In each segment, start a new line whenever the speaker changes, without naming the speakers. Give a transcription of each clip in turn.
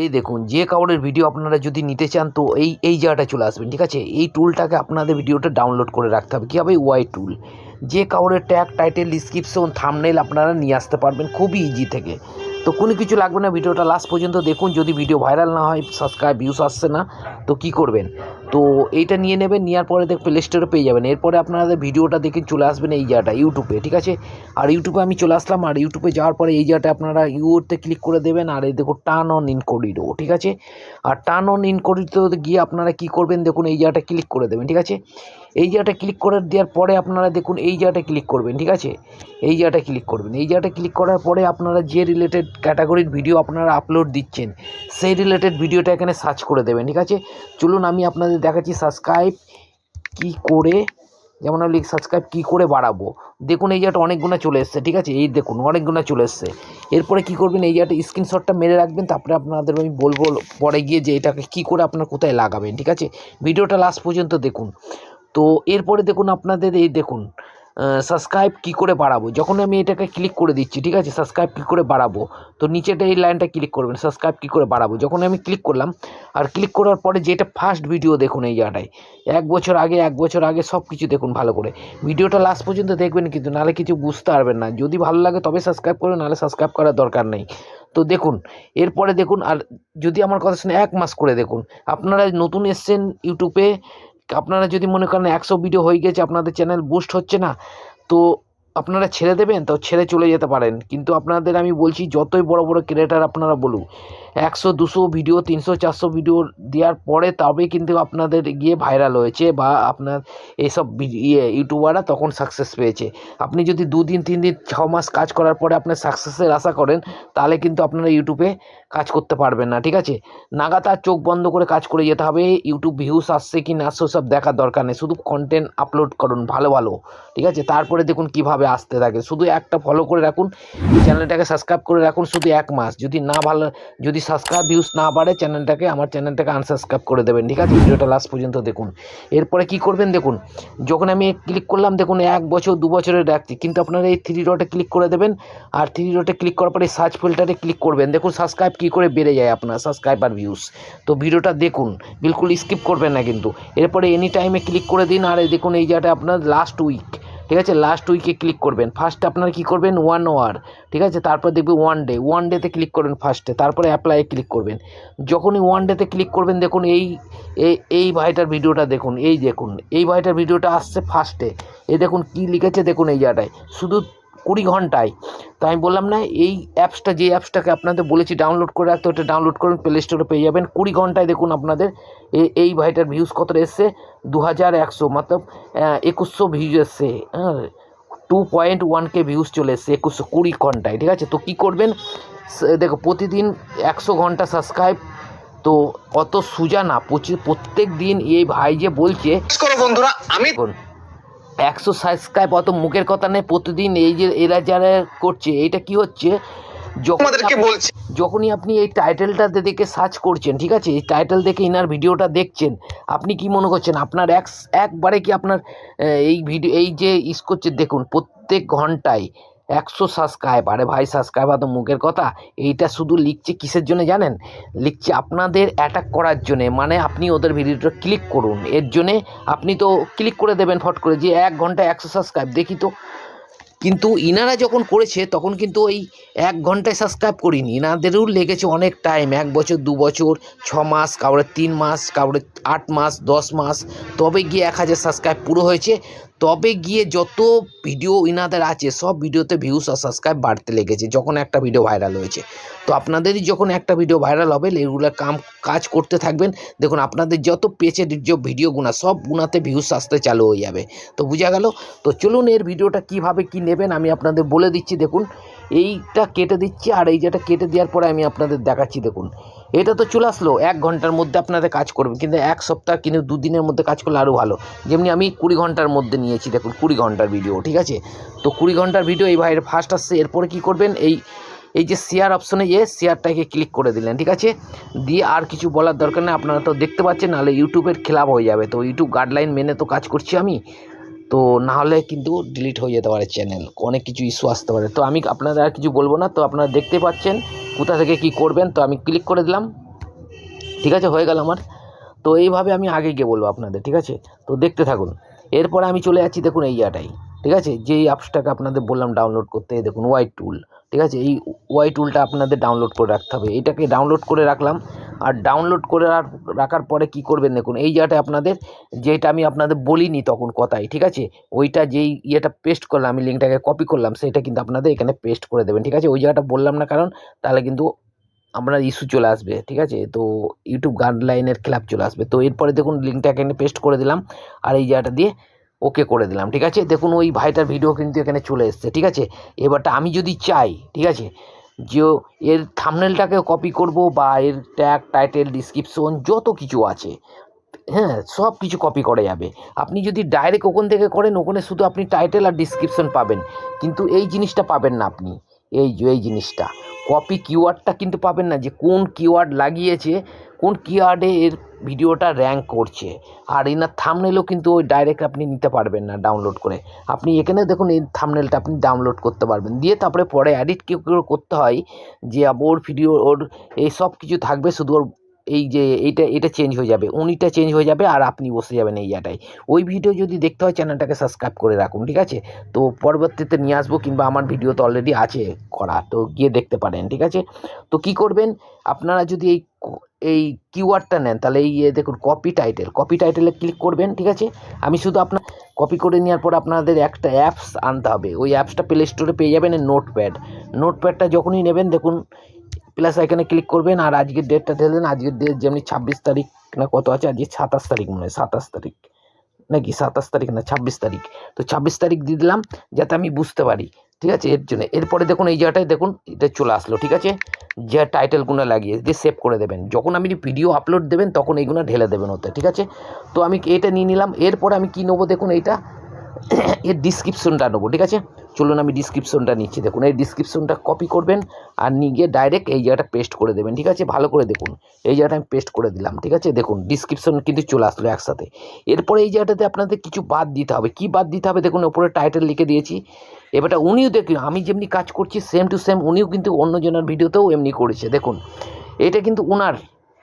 এই দেখুন, যে কাউরের ভিডিও আপনারা যদি নিতে চান তো এই জায়গাটায় চলে আসবেন, ঠিক আছে। এই টুলটাকে আপনাদের ভিডিওটা ডাউনলোড করে রাখতে হবে। কীভাবে? ওয়াই টুল। যে কাউরের ট্যাগ, টাইটেল, ডিসক্রিপশন, থাম্বনেল আপনারা নিয়ে আসতে পারবেন খুবই ইজি থেকে। তো কোনো কিছু লাগবে না, ভিডিওটা লাস্ট পর্যন্ত দেখুন। যদি ভিডিও ভাইরাল না হয়, সাবস্ক্রাইব, ভিউস আসছে না, তো কী করবেন? তো এইটা নিয়ে নেবেন, নেওয়ার পরে প্লে স্টোরে পেয়ে যাবেন। এরপরে আপনাদের ভিডিওটা দেখে চলে আসবেন এই জায়গাটা ইউটিউবে, ঠিক আছে। আর ইউটিউবে আমি চলে আসলাম, আর ইউটিউবে যাওয়ার পরে এই জায়গাটা আপনারা ইউতে ক্লিক করে দেবেন। আর এই দেখো টার্ন অন ইনকোগনিটো, ঠিক আছে। আর টার্ন অন ইনকোগনিটোতে গিয়ে আপনারা কী করবেন দেখুন, এই জায়গাটা ক্লিক করে দেবেন, ঠিক আছে। এই জায়গাটা ক্লিক করে দেওয়ার পরে আপনারা দেখুন এই জায়গাটা ক্লিক করবেন, ঠিক আছে। এই জায়গাটা ক্লিক করবেন। এই জায়গাটা ক্লিক করার পরে আপনারা যে রিলেটেড ক্যাটাগরির ভিডিও আপনারা আপলোড দিচ্ছেন সেই রিলেটেড ভিডিওটা এখানে সার্চ করে দেবেন, ঠিক আছে। চলুন আমি আপনাদের দেখাচ্ছি সাবস্ক্রাইব কী করে, যেমন আমি সাবস্ক্রাইব কী করে বাড়াবো। দেখুন এই জায়গাটা অনেকগুলো চলে এসছে, ঠিক আছে। এই দেখুন অনেকগুলো চলে এসছে। এরপরে কী করবেন, এই জায়গাটা স্ক্রিনশটটা মেরে রাখবেন। তারপরে আপনাদের আমি বলবো পরে গিয়ে যে এটাকে কী করে আপনার কোথায় লাগাবেন, ঠিক আছে। ভিডিওটা লাস্ট পর্যন্ত দেখুন। তো এরপরে দেখুন আপনাদের এই দেখুন সাবস্ক্রাইব কী করে বাড়াবো। যখন আমি এটাকে ক্লিক করে দিচ্ছি, ঠিক আছে, সাবস্ক্রাইব কী করে বাড়াবো, তো নিচেটা এই লাইনটা ক্লিক করবেন, সাবস্ক্রাইব কী করে বাড়াবো। যখন আমি ক্লিক করলাম, আর ক্লিক করার পরে যেটা ফার্স্ট ভিডিও দেখুন এই জায়গাটায় 1 বছর আগে সব কিছু দেখুন ভালো করে। ভিডিওটা লাস্ট পর্যন্ত দেখবেন কিন্তু, নাহলে কিছু বুঝতে পারবেন না। যদি ভালো লাগে তবে সাবস্ক্রাইব করবেন, নাহলে সাবস্ক্রাইব করার দরকার নেই। তো দেখুন এরপরে দেখুন, আর যদি আমার কথা শুনে 1 মাস করে দেখুন। আপনারা নতুন এসছেন ইউটিউবে, আপনারা যদি মনে করেন 100 ভিডিও হয়ে গেছে, আপনাদের চ্যানেল বুস্ট হচ্ছে না, তো আপনারা ছেড়ে দেবেন, তো ছেড়ে চলে যেতে পারেন। কিন্তু আপনাদের আমি বলছি, যতই বড় বড় ক্রিয়েটার আপনারা বলুন, 100-200 ভিডিও, 300-400 ভিডিও দেওয়ার পরে তবে কিন্তু আপনাদের গিয়ে ভাইরাল হয়েছে, বা আপনার এইসব ইউটিউবাররা তখন সাকসেস পেয়েছে। আপনি যদি 2 দিন 3 দিন 6 মাস কাজ করার পরে আপনার সাকসেসের আশা করেন, তাহলে কিন্তু আপনারা ইউটিউবে কাজ করতে পারবেন না, ঠিক আছে। নাগাতার চোখ বন্ধ করে কাজ করে যেতে হবে। ইউটিউব ভিউস আসছে কি না আসছে সব দেখার দরকার নেই, শুধু কন্টেন্ট আপলোড করুন ভালো ভালো, ঠিক আছে। তারপরে দেখুন কীভাবে আসতে থাকে। শুধু একটা ফলো করে রাখুন, চ্যানেলটাকে সাবস্ক্রাইব করে রাখুন শুধু 1 মাস। যদি সাবস্ক্রাইব ভিউস না বাড়ে, আমার চ্যানেলটাকে আনসাবস্ক্রাইব করে দেবেন, ঠিক আছে। ভিডিওটা লাস্ট পর্যন্ত দেখুন। এরপরে কি করবেন দেখুন, যখন আমি ক্লিক করলাম দেখুন 1 বছর 2 বছরের রাখছি, কিন্তু আপনারা এই 3 ডটে ক্লিক করে দেবেন। আর 3 ডটে ক্লিক করার পরে সার্চ ফিল্টারে ক্লিক করবেন। দেখুন সাবস্ক্রাইব কী করে বেড়ে যায় আপনার সাবস্ক্রাইব আর ভিউস। তো ভিডিওটা দেখুন, বিলকুল স্কিপ করবেন না কিন্তু। এরপরে এনি টাইমে ক্লিক করে দিন। আর দেখুন এই জায়গাটা আপনার লাস্ট উইক, ঠিক আছে। লাস্ট উইকে ক্লিক করবেন। ফার্স্টে আপনারা কী করবেন 1 আওয়ার, ঠিক আছে। তারপর দেখবে 1 ডে, 1 ডেতে ক্লিক করবেন ফার্স্টে। তারপরে অ্যাপ্লাইয়ে ক্লিক করবেন। যখনই 1 ডেতে ক্লিক করবেন দেখুন এই ভাইটার ভিডিওটা দেখুন। এই ভাইটার ভিডিওটা আসছে ফার্স্টে। এই দেখুন কী লিখেছে দেখুন এই জায়গাটায়, শুধু 20 ঘন্টায়। তো আমি বললাম না, এই অ্যাপসটা, যে অ্যাপসটাকে আপনাদের বলেছি ডাউনলোড করে রাখতে, ওটা ডাউনলোড করুন, প্লে স্টোরে পেয়ে যাবেন। 20 ঘন্টায় দেখুন আপনাদের এই ভাইটার ভিউজ কতটা এসছে, 2100, মতলব 2100 ভিউজ এসছে, হ্যাঁ। 2.1K ভিউজ চলে এসছে 20 ঘন্টায়, ঠিক আছে। তো কী করবেন দেখো, প্রতিদিন 100 ঘন্টা সাবস্ক্রাইব। তো অত সোজা না, প্রত্যেক দিন এই ভাই যে বলছে বন্ধুরা, আমি 100 সাবস্ক্রাইব অত মুখের কথা নেই। প্রতিদিন এই যে এরা যারা করছে, এইটা কি হচ্ছে, যখনই আপনি এই টাইটেলটাতে দেখে সার্চ করছেন, ঠিক আছে, এই টাইটেল দেখে ইনার ভিডিওটা দেখছেন, আপনি কি মনে করছেন আপনার একবারে কি আপনার এই ভিডিও, এই যে করছে দেখুন প্রত্যেক ঘন্টায় 100 সাবস্ক্রাইব। আরে ভাই সাবস্ক্রাইবার তো মুখের কথা, এইটা শুধু লিখছে কিসের জন্য জানেন? লিখছে আপনাদের অ্যাটাক করার জন্যে। মানে আপনি ওদের ভিডিওটা ক্লিক করুন, এর জন্যে আপনি তো ক্লিক করে দেবেন ফট করে, যে 1 ঘন্টায় 100 সাবস্ক্রাইব দেখি তো। কিন্তু ইনারা যখন করেছে তখন কিন্তু ওই 1 ঘন্টায় সাবস্ক্রাইব করিনি, ইনাদেরও লেগেছে অনেক টাইম, 1 বছর 2 বছর 6 মাস, কাউরে 3 মাস, কাউরে 8 মাস 10 মাস, তবে গিয়ে 1000 সাবস্ক্রাইব পুরো হয়েছে। তবে গিয়ে যত ভিডিও ইনাদের আছে সব ভিডিওতে ভিউস আর সাবস্ক্রাইব বাড়তে লেগেছে যখন একটা ভিডিও ভাইরাল হয়েছে। তো আপনাদেরই যখন একটা ভিডিও ভাইরাল হবে, রেগুলার কাজ করতে থাকবেন, দেখুন আপনাদের যত পেজের যে ভিডিওগুলো সব গুণাতে ভিউস আসতে চালু হয়ে যাবে। তো বোঝা গেল। তো চলুন এর ভিডিওটা কিভাবে কি নেবেন আমি আপনাদের বলে দিচ্ছি। দেখুন এইটা কেটে দিচ্ছি, আর এই যেটা কেটে দেওয়ার পরে আমি আপনাদের দেখাচ্ছি। দেখুন এটা তো চলে আসলো, 1 ঘন্টার মধ্যে আপনাদের কাজ করবে, কিন্তু 1 সপ্তাহ কিন্তু 2 দিনের মধ্যে কাজ করলে আরও ভালো। যেমনি আমি 20 ঘন্টার মধ্যে নিয়েছি, দেখুন 20 ঘন্টার ভিডিও, ঠিক আছে। তো 20 ঘন্টার ভিডিও এই ভাইয়ের ফার্স্ট আসছে। এরপরে কী করবেন, এই যে শেয়ার অপশনে শেয়ারটাকে ক্লিক করে দিলেন, ঠিক আছে। দিয়ে আর কিছু বলার দরকার নেই, আপনারা তো দেখতে পাচ্ছেন, নাহলে ইউটিউবের খেলাপ হয়ে যাবে। তো ইউটিউব গাইডলাইন মেনে তো কাজ করছি আমি, তো নাহলে কিন্তু ডিলিট হয়ে যেতে পারে চ্যানেল, অনেক কিছু ইস্যু আসতে পারে। তো আমি আপনাদের আর কিছু বলবো না, তো আপনারা দেখতে পাচ্ছেন কোথা থেকে কি করবেন। তো আমি ক্লিক করে দিলাম, ঠিক আছে, হয়ে গেল আমার। তো এইভাবে আমি আগে গিয়ে বলবো আপনাদের, ঠিক আছে? তো দেখতে থাকুন। এরপরে আমি চলে যাচ্ছি দেখুন এই জায়গাটাই, ঠিক আছে? যেই অ্যাপসটাকে আপনাদের বললাম ডাউনলোড করতে, দেখুন ওয়াই টুল, ঠিক আছে? এই ওয়াই টুলটা আপনাদের ডাউনলোড করে রাখতে হবে। এটাকে ডাউনলোড করে রাখলাম। আর ডাউনলোড করে রাখার পরে কি করবেন দেখুন, এই জায়গাটায় আপনাদের যেটা আমি আপনাদের বলিনি তখন কথাই, ঠিক আছে? ওইটা যেই ইয়েটা পেস্ট করলাম, আমি লিঙ্কটাকে কপি করলাম, সেটা কিন্তু আপনাদের এখানে পেস্ট করে দেবেন, ঠিক আছে? ওই জায়গাটা বললাম না, কারণ তাহলে কিন্তু আপনার ইস্যু চলে আসবে, ঠিক আছে? তো ইউটিউব গাইডলাইনের খেলাপ চলে আসবে। তো এরপরে দেখুন লিঙ্কটা এখানে পেস্ট করে দিলাম, আর এই জায়গাটা দিয়ে ওকে করে দিলাম, ঠিক আছে? দেখুন ওই ভাইটার ভিডিও কিন্তু এখানে চলে এসছে, ঠিক আছে? এবারটা আমি যদি চাই, ঠিক আছে, যে এর থাম্বনেলটাকে কপি করব, বা এর ট্যাগ, টাইটেল, ডিসক্রিপশন যত কিছু আছে, হ্যাঁ, সব কিছু কপি করা যাবে। আপনি যদি ডাইরেক্ট ওখান থেকে করেন, ওখানে শুধু আপনি টাইটেল আর ডিসক্রিপশন পাবেন, কিন্তু এই জিনিসটা পাবেন না আপনি। এই জিনিসটা কপি কিওয়ার্ডটা কিন্তু পাবেন না, যে কোন কিওয়ার্ড লাগিয়েছে, কোন কিওয়ার্ডে এর ভিডিওটা র্যাঙ্ক করছে। আর এনার থাম্বনেলও কিন্তু ওই ডাইরেক্ট আপনি নিতে পারবেন না ডাউনলোড করে। আপনি এখানে দেখুন এই থাম্বনেলটা আপনি ডাউনলোড করতে পারবেন, দিয়ে তারপরে পরে এডিট কী করে করতে হয়, যে ওর ভিডিও, ওর এই সব কিছু থাকবে, শুধু ওর এই যে এটা চেঞ্জ হয়ে যাবে, উনিটা চেঞ্জ হয়ে যাবে, আর আপনি বসে যাবেন এই জায়গাটায়। ওই ভিডিও যদি দেখতে হয়, চ্যানেলটাকে সাবস্ক্রাইব করে রাখুন, ঠিক আছে? তো পরবর্তীতে নিয়ে আসবো, কিংবা আমার ভিডিও তো অলরেডি আছে করা, তো গিয়ে দেখতে পারেন, ঠিক আছে? তো কি করবেন আপনারা, যদি এই কিওয়ার্ডটা নেন, তাহলে এই দেখুন কপি টাইটেলে ক্লিক করবেন, ঠিক আছে? আমি শুধু আপনার কপি করে নেওয়ার পর আপনাদের একটা অ্যাপস আনতে হবে। ওই অ্যাপসটা প্লে স্টোরে পেয়ে যাবেন, নোটপ্যাডটা যখনই নেবেন, দেখুন প্লাস এখানে ক্লিক করবেন, আর আজকের ডেটটা দিলেন। আজকের ডেট যেমনি 26 তারিখ না কত আছে, আজকে 27 তারিখ মনে হয়, 27 তারিখ নাকি 27 তারিখ না 26 তারিখ। তো 26 তারিখ দিয়ে দিলাম, যাতে আমি বুঝতে পারি, ঠিক আছে? এর জন্য এরপরে দেখুন এই জায়গাটায় দেখুন এটা চলে আসলো, ঠিক আছে? যে টাইটেলগুলো লাগিয়ে দিয়ে সেভ করে দেবেন, যখন আপনি ভিডিও আপলোড দেবেন তখন এইগুলো ঢেলে দেবেন ওতে, ঠিক আছে? তো আমি এটা নিয়ে নিলাম। এরপরে আমি কি নেবো দেখুন, এইটা এর ডিসক্রিপশনটা নেবো, ঠিক আছে? চলুন আমি ডিসক্রিপশনটা নিচ্ছি। দেখুন এই ডিসক্রিপশনটা কপি করবেন, আর নিয়ে গিয়ে ডাইরেক্ট এই জায়গাটা পেস্ট করে দেবেন, ঠিক আছে? ভালো করে দেখুন, এই জায়গাটা আমি পেস্ট করে দিলাম, ঠিক আছে? দেখুন ডিসক্রিপশন কিন্তু চলে আসলো একসাথে। এরপরে এই জায়গাটাতে আপনাদের কিছু বাদ দিতে হবে। কি বাদ দিতে হবে দেখুন, ওপরে টাইটেল লিখে দিয়েছি। এবারটা উনিও দেখুন, আমি যেমনি কাজ করছি সেম টু সেম উনিও কিন্তু অন্যজনের ভিডিওতেও এমনি করেছে। দেখুন এটা কিন্তু উনার,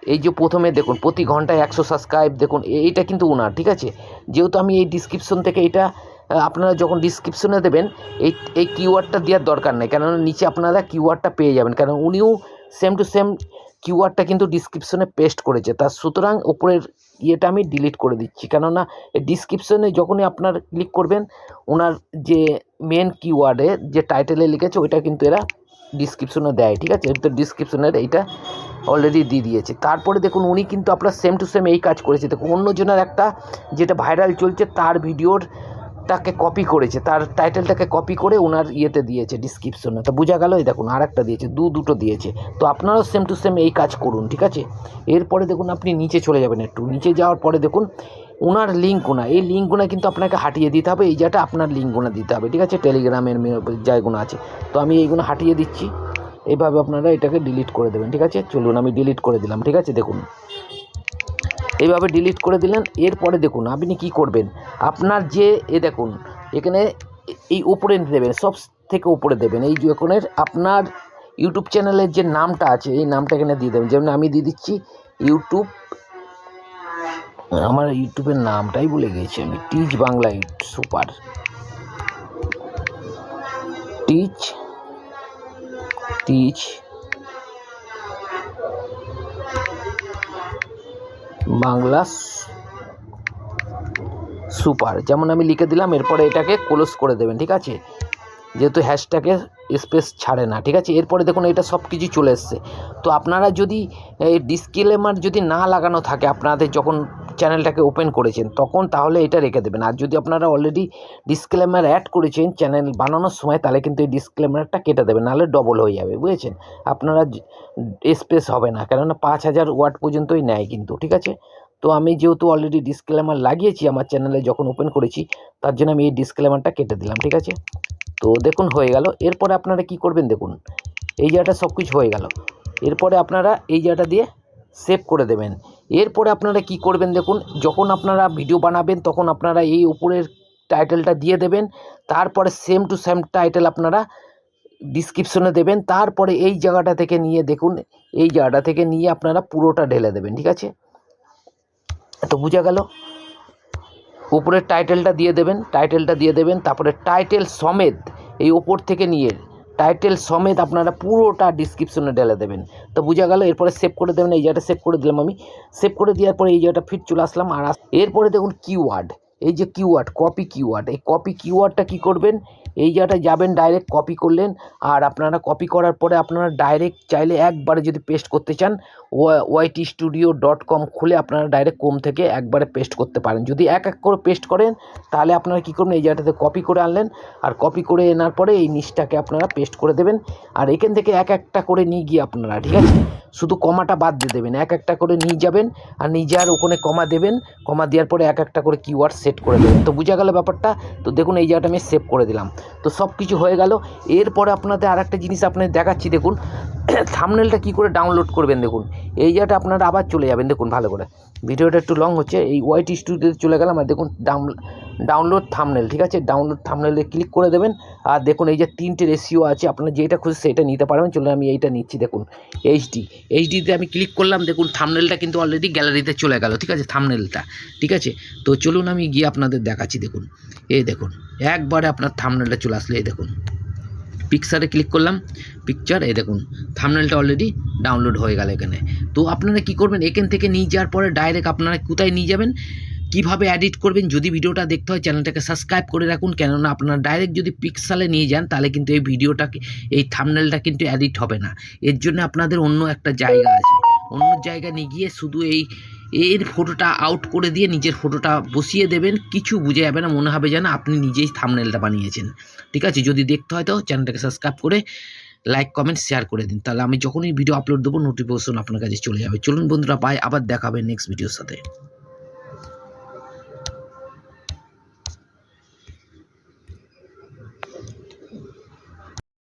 এই যে প্রথমে দেখুন প্রতি ঘন্টায় 100 সাবস্ক্রাইব, দেখুন এইটা কিন্তু উনার, ঠিক আছে? যেহেতু আমি এই ডিসক্রিপশন থেকে এটা, আপনারা যখন ডিসক্রিপশনে দেবেন এই কিওয়ার্ডটা দেওয়ার দরকার নেই, কেননা নিচে আপনারা কিওয়ার্ডটা পেয়ে যাবেন, কারণ উনিও সেম টু সেম কিওয়ার্ডটা কিন্তু ডিসক্রিপশনে পেস্ট করেছে। তার সুতরাং ওপরের ইয়েটা আমি ডিলিট করে দিচ্ছি, কেননা ডিসক্রিপশনে যখনই আপনার ক্লিক করবেন, ওনার যে মেন কিওয়ার্ডে যে টাইটেলে লিখেছে ওইটা কিন্তু এরা ডিসক্রিপশনে দেয়, ঠিক আছে? তো ডিসক্রিপশনের এইটা অলরেডি দিয়ে দিয়েছে। তারপরে দেখুন উনি কিন্তু আপনার সেম টু সেম এই কাজ করেছে। দেখুন অন্যজনের একটা যেটা ভাইরাল চলছে তার ভিডিওটাকে কপি করেছে, তার টাইটেলটাকে কপি করে ওনার ইয়েতে দিয়েছে ডিসক্রিপশনে। তো বোঝা গেল, এই দেখুন আর একটা দিয়েছে, দুটো দিয়েছে। তো আপনারাও সেম টু সেম এই কাজ করুন, ঠিক আছে? এরপরে দেখুন আপনি নিচে চলে যাবেন, একটু নিচে যাওয়ার পরে দেখুন ওনার লিঙ্কগুলো, এই লিঙ্কগুলো কিন্তু আপনাকে হাঁটিয়ে দিতে হবে। এই জায়গাটা আপনার লিঙ্কগুলো দিতে হবে, ঠিক আছে? টেলিগ্রামের জায়গাগুলো আছে, তো আমি এইগুলো হাঁটিয়ে দিচ্ছি। এইভাবে আপনারা এটাকে ডিলিট করে দেবেন, ঠিক আছে? চলুন আমি ডিলিট করে দিলাম, ঠিক আছে? দেখুন এইভাবে ডিলিট করে দিলেন। এরপরে দেখুন আপনি কি করবেন, আপনার যে দেখুন এখানে এই উপরে দেবেন, সব থেকে উপরে দেবেন, এই যে এখানে আপনার ইউটিউব চ্যানেলের যে নামটা আছে এই নামটা এখানে দিয়ে দেবেন। যেমন আমি দিয়ে দিচ্ছি ইউটিউব, আমার ইউটিউবের নামটাই ভুলে গিয়েছি আমি, teach Bangla super, teach Bangla super, যেমন আমি লিখে দিলাম। এরপরে এটাকে ক্লোজ করে দেবেন, ঠিক আছে? যেহেতু হ্যাশট্যাগে স্পেস ছাড়ে না, ঠিক আছে? এরপরে দেখুন এটা সব কিছু চলে এসছে। তো আপনারা যদি এই ডিসক্লেমার যদি না লাগানো থাকে আপনাদের যখন চ্যানেলটাকে ওপেন করেছেন তখন, তাহলে এটা রেখে দেবেন। আর যদি আপনারা অলরেডি ডিসক্লেমার অ্যাড করেছেন চ্যানেল বানানোর সময়, তাহলে কিন্তু এই ডিসক্লেমারটা কেটে দেবেন, নাহলে ডবল হয়ে যাবে, বুঝেছেন? আপনারা স্পেস হবে না, কেননা 5000 ওয়ার্ড পর্যন্তই নেয় কিন্তু, ঠিক আছে? তো আমি যেহেতু অলরেডি ডিসক্লেমার লাগিয়েছি আমার চ্যানেলে যখন ওপেন করেছি, তার জন্য আমি এই ডিসক্লেমারটা কেটে দিলাম, ঠিক আছে? তো দেখুন হয়ে গেল। এরপরে আপনারা কি করবেন দেখুন, এই জায়গাটা সব কিছু হয়ে গেল। এরপরে আপনারা এই জায়গাটা দিয়ে সেভ করে দেবেন। এরপরে আপনারা কি করবেন দেখুন, যখন আপনারা ভিডিও বানাবেন তখন আপনারা এই উপরের টাইটেলটা দিয়ে দেবেন। তারপরে সেম টু সেম টাইটেল আপনারা ডিসক্রিপশনে দেবেন। তারপরে এই জায়গাটা থেকে নিয়ে দেখুন, এই জায়গাটা থেকে নিয়ে আপনারা পুরোটা ঢেলে দেবেন, ঠিক আছে? তো বোঝা গেল। উপরের টাইটেলটা দিয়ে দেবেন, তারপরে টাইটেল সমেত এই ওপর থেকে নিয়ে টাইটেল সমেত আপনারা পুরোটা ডিসক্রিপশনে ঢেলে দেবেন। তো বোঝা গেল। এরপরে সেভ করে দেবেন। এই জায়গাটা সেভ করে দিলাম আমি। সেভ করে দেওয়ার পরে এই জায়গাটা ফিট চলে আসলাম। আর এরপরে দেখুন কিওয়ার্ড, এই যে কিওয়ার্ড, কপি কিওয়ার্ড, এই কপি কিওয়ার্ডটা কী করবেন, এই জায়গাটায় যাবেন, ডাইরেক্ট কপি করলেন। আর আপনারা কপি করার পরে আপনারা ডাইরেক্ট চাইলে একবারে যদি পেস্ট করতে চান ytstudio.com খুলে আপনারা ডাইরেক্ট ক্রোম থেকে একবারে পেস্ট করতে পারেন। যদি এক এক করে পেস্ট করেন তাহলে আপনারা কী করবেন, এই জায়গাটাতে কপি করে আনলেন। আর কপি করে আনার পরে এই নিচটাকে আপনারা পেস্ট করে দেবেন। আর এখান থেকে এক একটা করে নিয়ে গিয়ে আপনারা, ঠিক আছে, শুধু কমাটা বাদ দিয়ে দেবেন। এক একটা করে নিয়ে যাবেন আর নিজের ওখানে কমা দেবেন। কমা দেওয়ার পরে এক একটা করে কিওয়ার্ড সেট করে দেবেন। তো বোঝা গেল ব্যাপারটা। তো দেখুন এই জায়গাটা আমি সেভ করে দিলাম। তো সব কিছু হয়ে গেল। এরপরে আপনাদের আর একটা জিনিস আপনাদের দেখাচ্ছি। দেখুন থাম্বনেলটা কী করে ডাউনলোড করবেন। দেখুন এই জায়গাটা আপনারা আবার চলে যাবেন। দেখুন ভালো করে, ভিডিওটা একটু লং হচ্ছে। এই YT স্টুডিওতে চলে গেলাম। আর দেখুন ডাউনলোড থাম্বনেল, ঠিক আছে, ডাউনলোড থাম্বনেলে ক্লিক করে দেবেন। আর দেখুন এই যে 3টে রেশিও আছে, আপনারা যেটা খুঁজে সেটা নিতে পারবেন। চলে আমি এইটা নিচ্ছি। দেখুন এইচডিতে আমি ক্লিক করলাম। দেখুন থাম্বনেলটা কিন্তু অলরেডি গ্যালারিতে চলে গেল, ঠিক আছে, থাম্বনেলটা, ঠিক আছে। তো চলুন আমি গিয়ে আপনাদের দেখাচ্ছি। দেখুন এই দেখুন একবারে আপনার থাম্বনেলটা চলে আসলে। এই দেখুন পিকচারে ক্লিক করলাম, পিকচার, এই দেখুন থাম্বনেলটা অলরেডি ডাউনলোড হয়ে গেল এখানে। তো আপনারা কি করবেন, এখান থেকে নিয়ে যাওয়ার পরে ডাইরেক্ট আপনারা কোথায় নিয়ে যাবেন, কিভাবে এডিট করবেন। যদি ভিডিওটা দেখতে হয় চ্যানেলটাকে সাবস্ক্রাইব করে রাখুন, কেননা আপনারা ডাইরেক্ট যদি পিক্সেলে নিয়ে যান তাহলে কিন্তু এই ভিডিওটাকে, এই থাম্বনেলটা কিন্তু এডিট হবে না। এর জন্য আপনাদের অন্য একটা জায়গা আছে, অন্য জায়গায় নিয়ে গিয়ে শুধু এর ফটোটা আউট করে দিয়ে নিজের ফটোটা বসিয়ে দেবেন। কিছু বুঝে যাবে না, মনে হবে যেন আপনি নিজেই থাম্বনেলটা বানিয়েছেন, ঠিক আছে। যদি দেখতে হয় তো চ্যানেলটাকে সাবস্ক্রাইব করে লাইক কমেন্ট শেয়ার করে দিন, তাহলে আমি যখনই ভিডিও আপলোড দেবো নোটিফিকেশন আপনার কাছে চলে যাবে। চলুন বন্ধুরা, বাই, আবার দেখা হবে নেক্সট ভিডিওর সাথে।